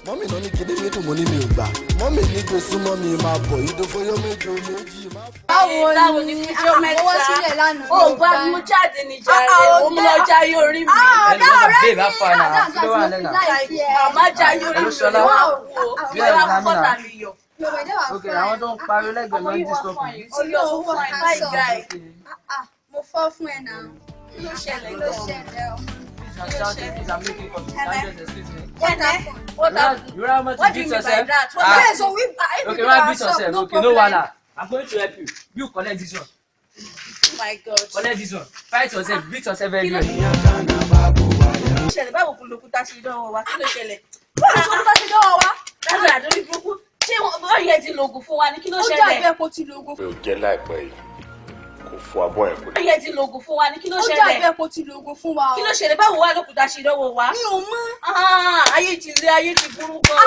mọ́mì náà ní kíndé méjì mo ní mi ò gbà mọ́mì ní gbé súnmọ́ mi máa bọ̀ ìdókòyọ́ méjì méjì máa bọ̀. báwo ni fíjọ́ mẹ́ta ó gbá mú jáde ní jàre ó mú lọ jayé orí mi. ọ̀dà ọ̀rẹ́ mi àmọ́ jayé orí mi wà wò bí wọ́n á fọ́tà mi yọ. Okay, àwọn tó ń pariwo lẹ́gbẹ̀ẹ́ ló ń disturb mi. Olóòfò fine guy. mo fọ́ fún ẹ náà. Kí ló ṣẹlẹ̀ ló gan-an? ṣẹlẹ̀ o. What do you mean by that? Okay, why beat yourself? Okay, no wahala. I'm going to help you. You collect this one. Oh my God. Collect this one. Fight yourself, beat yourself very well. Ṣẹlẹ̀ báwo kò lókúta ṣe dánwò wa? Kí ló ṣẹlẹ̀? Báwo kò lókúta ṣe dánwò wa? Dájú àdórí burúkú. Ṣé wọ́n yẹ ti lògùn fún wa ni? Kí ló ṣẹlẹ̀? ó dàbí ẹ̀kọ́ ti lògùn mi ò jẹ́ láìpẹ́ yìí kò fún abọ́ ẹ̀ kò wọ́n yẹ ti lògùn fún wa ni? Kí ló ó dàbí ṣẹlẹ̀? ẹ̀kọ́ ti lògùn fún wa o. Kí ló ṣẹlẹ̀ báwo wá lókúta ṣe dánwò wa? mi ò mọ̀. Ayé ti lé ayé ti burú gan.